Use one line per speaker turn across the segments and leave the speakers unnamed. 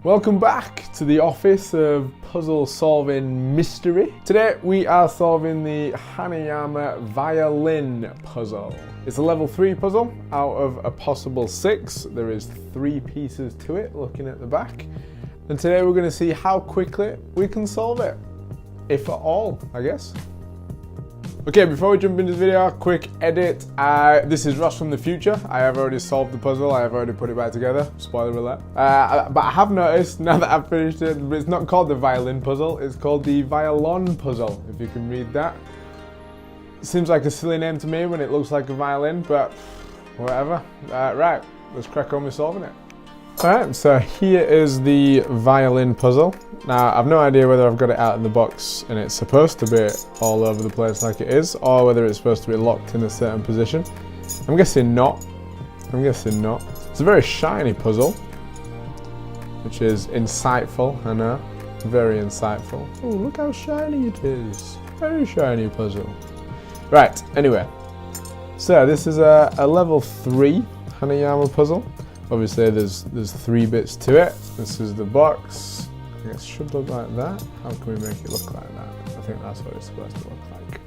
Welcome back to the office of puzzle solving mystery. Today we are solving the Hanayama Violin puzzle. It's a level 3 puzzle out of a possible 6. There is 3 pieces to it looking at the back. And today we're going to see how quickly we can solve it. If at all, I guess. Okay, before we jump into this video, quick edit. This is Ross from the future. I have already solved the puzzle. I have already put it back together. Spoiler alert. But I have noticed, now that I've finished it, it's not called the violin puzzle. It's called the violon puzzle, if you can read that. Seems like a silly name to me when it looks like a violin, but whatever. Right, let's crack on with solving it. Alright, so here is the violin puzzle. Now, I've no idea whether I've got it out of the box and it's supposed to be all over the place like it is, or whether it's supposed to be locked in a certain position. I'm guessing not. It's a very shiny puzzle, which is insightful, I know. Very insightful. Oh, look how shiny it is. Very shiny puzzle. Right, anyway. So, this is a level 3 Hanayama puzzle. Obviously, there's 3 bits to it. This is the box. I think it should look like that. How can we make it look like that? I think that's what it's supposed to look like.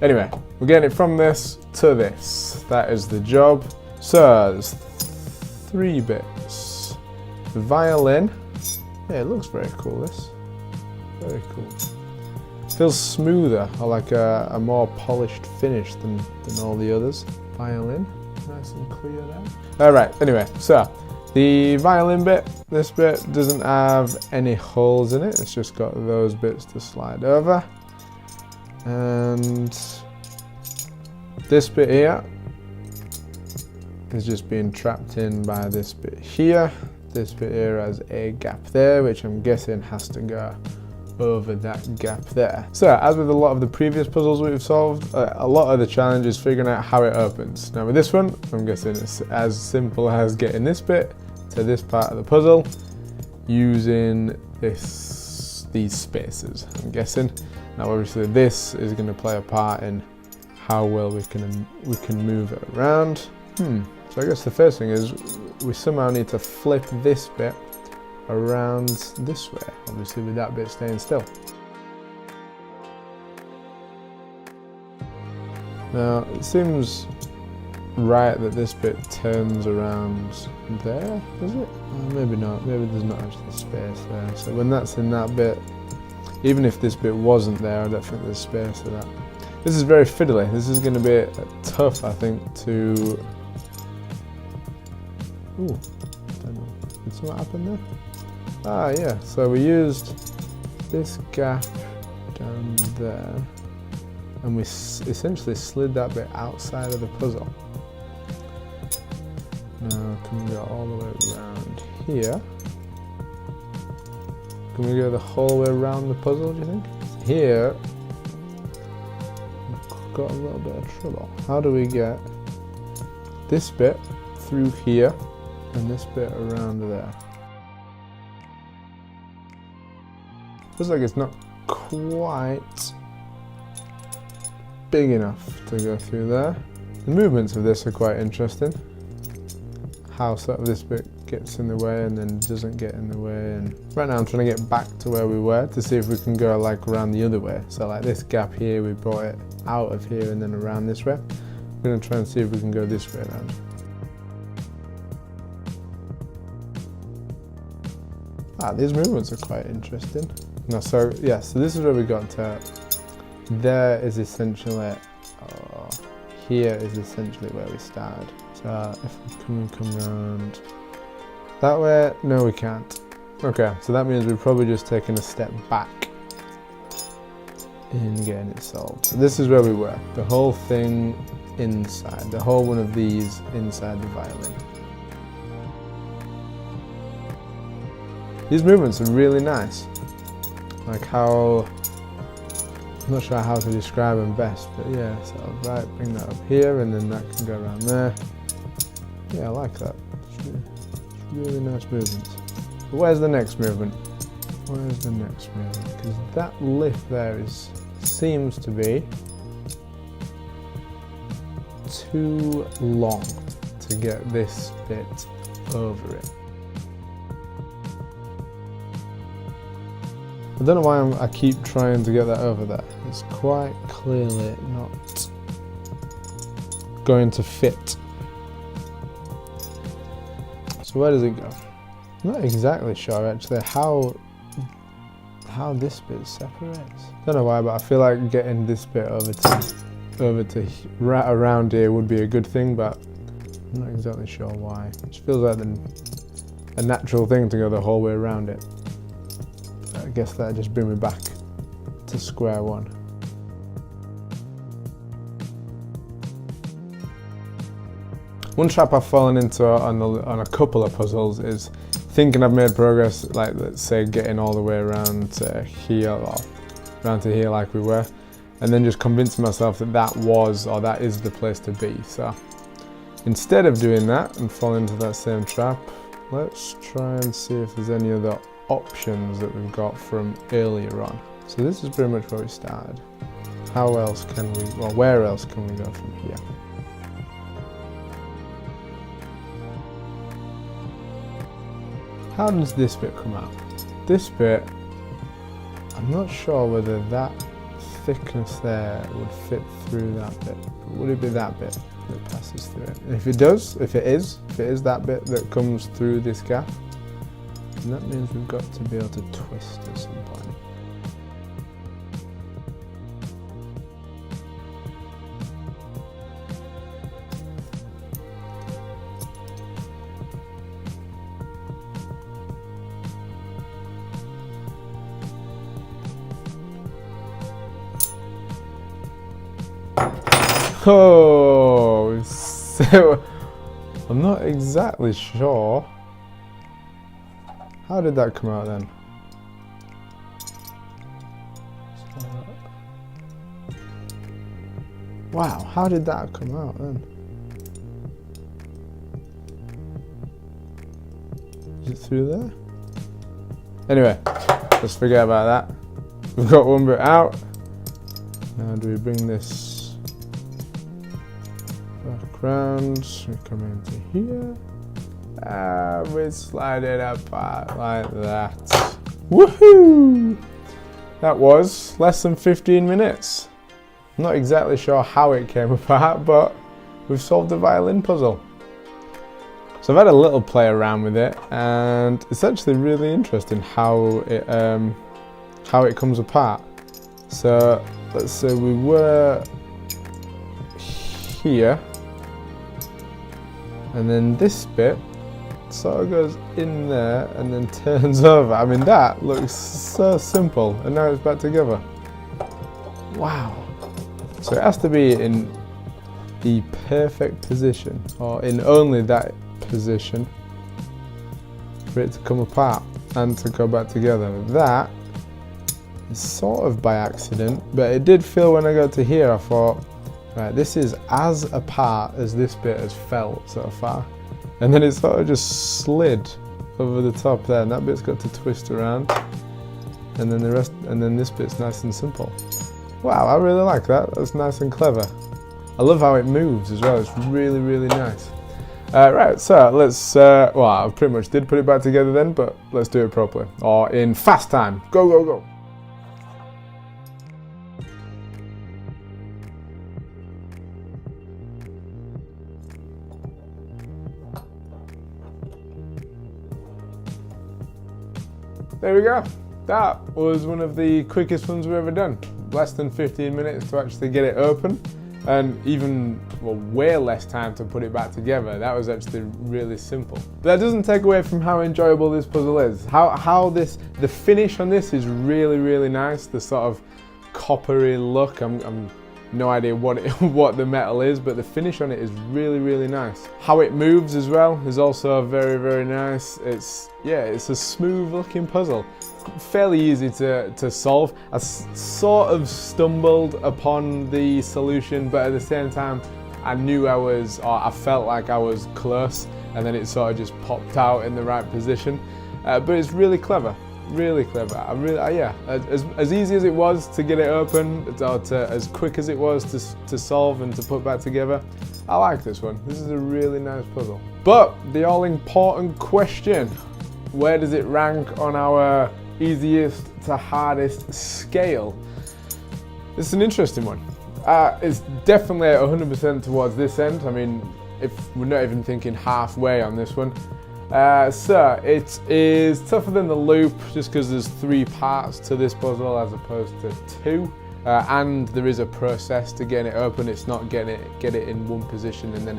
Anyway, we're getting it from this to this. That is the job. So, there's 3 bits. The violin. Yeah, it looks very cool, this. Very cool. Feels smoother, or like a more polished finish than all the others. Violin. Nice and clear there. Alright, anyway, so the violin bit, this bit doesn't have any holes in it, it's just got those bits to slide over. And this bit here is just being trapped in by this bit here. This bit here has a gap there, which I'm guessing has to go over that gap there. So, as with a lot of the previous puzzles we've solved, a lot of the challenge is figuring out how it opens. Now with this one, I'm guessing it's as simple as getting this bit to this part of the puzzle using these spaces, I'm guessing. Now obviously this is going to play a part in how well we can move it around. So I guess the first thing is we somehow need to flip this bit around this way, obviously with that bit staying still. Now it seems right that this bit turns around there, does it? Maybe not, maybe there's not actually space there. So when that's in that bit, even if this bit wasn't there, I don't think there's space for that. This is very fiddly. This is going to be tough, I think, to... Ooh, I don't know. Did something happen there? Ah, yeah, so we used this gap down there and we essentially slid that bit outside of the puzzle. Now, can we go all the way around here? Can we go the whole way around the puzzle, do you think? Here, we've got a little bit of trouble. How do we get this bit through here and this bit around there? Looks like it's not quite big enough to go through there. The movements of this are quite interesting. How sort of this bit gets in the way and then doesn't get in the way. And right now I'm trying to get back to where we were to see if we can go like around the other way. So like this gap here, we brought it out of here and then around this way. I'm going to try and see if we can go this way around. These movements are quite interesting. No, so yeah, so this is where we got to. There is essentially, here is essentially where we started. So if we come around that way, no we can't. Okay, so that means we've probably just taken a step back in getting it solved. So this is where we were, the whole thing inside, the whole one of these inside the violin. These movements are really nice. Like how, I'm not sure how to describe them best, but yeah, so right, bring that up here and then that can go around there. Yeah, I like that. It's really nice movements. But where's the next movement? Where's the next movement? Because that lift there seems to be too long to get this bit over it. I don't know why I keep trying to get that over there. It's quite clearly not going to fit. So where does it go? I'm not exactly sure actually how this bit separates. Don't know why, but I feel like getting this bit over to right around here would be a good thing, but I'm not exactly sure why. It just feels like a natural thing to go the whole way around it. I guess that'll just bring me back to square one. One trap I've fallen into on a couple of puzzles is thinking I've made progress, like let's say getting all the way around to here, or around to here like we were, and then just convincing myself that that is the place to be. So instead of doing that and falling into that same trap, let's try and see if there's any other options that we've got from earlier on. So this is pretty much where we started. How else can we, well, where else can we go from here? How does this bit come out? This bit, I'm not sure whether that thickness there would fit through that bit. Would it be that bit that passes through it? And if it does, if it is that bit that comes through this gap, then that means we've got to be able to twist at some point. Oh, so I'm not exactly sure. How did that come out then? Wow, how did that come out then? Is it through there? Anyway, let's forget about that. We've got one bit out. Now do we bring this back around, we come into here, and we slide it apart like that. Woohoo! That was less than 15 minutes. I'm not exactly sure how it came apart, but we've solved the violin puzzle. So I've had a little play around with it, and it's actually really interesting how it comes apart. So let's say we were here, and then this bit sort of goes in there and then turns over. I mean, that looks so simple, and now it's back together. Wow. So it has to be in the perfect position, or in only that position, for it to come apart and to go back together. That is sort of by accident, but it did feel when I got to here, I thought, right, this is as apart as this bit has felt so far. And then it sort of just slid over the top there, and that bit's got to twist around. And then the rest, and then this bit's nice and simple. Wow, I really like that. That's nice and clever. I love how it moves as well. It's really, really nice. Right, so let's, well, I pretty much did put it back together then, but let's do it properly. Or in fast time. Go, go, go. There we go. That was one of the quickest ones we've ever done. Less than 15 minutes to actually get it open, and even, well, way less time to put it back together. That was actually really simple. But that doesn't take away from how enjoyable this puzzle is. The finish on this is really, really nice. The sort of coppery look. I'm no idea what the metal is, but the finish on it is really, really nice. How it moves as well is also very, very nice. It's a smooth looking puzzle. Fairly easy to solve. I sort of stumbled upon the solution, but at the same time I knew I felt like I was close, and then it sort of just popped out in the right position. But it's really clever. Really clever. Yeah. As easy as it was to get it open, or as quick as it was to solve and to put back together, I like this one. This is a really nice puzzle. But the all-important question: where does it rank on our easiest to hardest scale. It's an interesting one. It's definitely 100% towards this end. I mean, if we're not even thinking halfway on this one. So it is tougher than the loop just because there's 3 parts to this puzzle as opposed to 2. And there is a process to getting it open. It's not get it in one position and then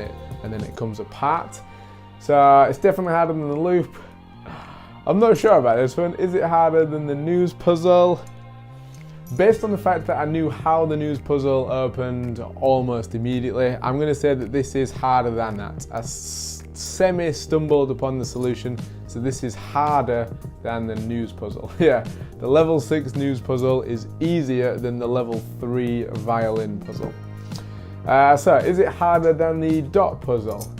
it comes apart. So it's definitely harder than the loop. I'm not sure about this one. Is it harder than the news puzzle? Based on the fact that I knew how the news puzzle opened almost immediately, I'm going to say that this is harder than that. I semi-stumbled upon the solution, so this is harder than the news puzzle. Yeah, the level 6 news puzzle is easier than the level 3 violin puzzle. So is it harder than the dot puzzle?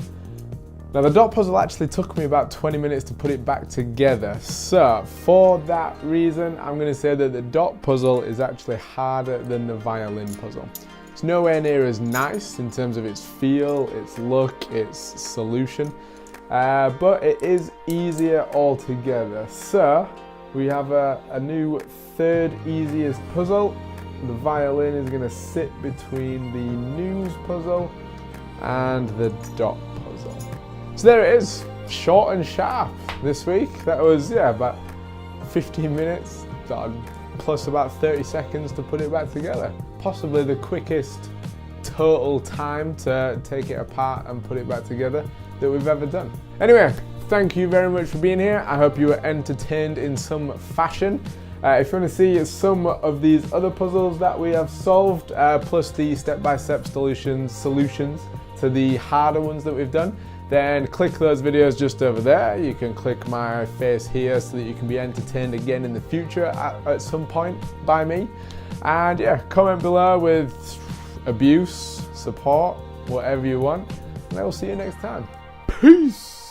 Now the dot puzzle actually took me about 20 minutes to put it back together. So for that reason, I'm going to say that the dot puzzle is actually harder than the violin puzzle. It's nowhere near as nice in terms of its feel, its look, its solution, but it is easier altogether. So we have a new 3rd easiest puzzle. The violin is going to sit between the news puzzle and the dot puzzle. So there it is, short and sharp this week. That was, yeah, about 15 minutes, plus about 30 seconds to put it back together. Possibly the quickest total time to take it apart and put it back together that we've ever done. Anyway, thank you very much for being here. I hope you were entertained in some fashion. If you want to see some of these other puzzles that we have solved, plus the step-by-step solutions to the harder ones that we've done, then click those videos just over there. You can click my face here so that you can be entertained again in the future at some point by me. And yeah, comment below with abuse, support, whatever you want. And I will see you next time. Peace!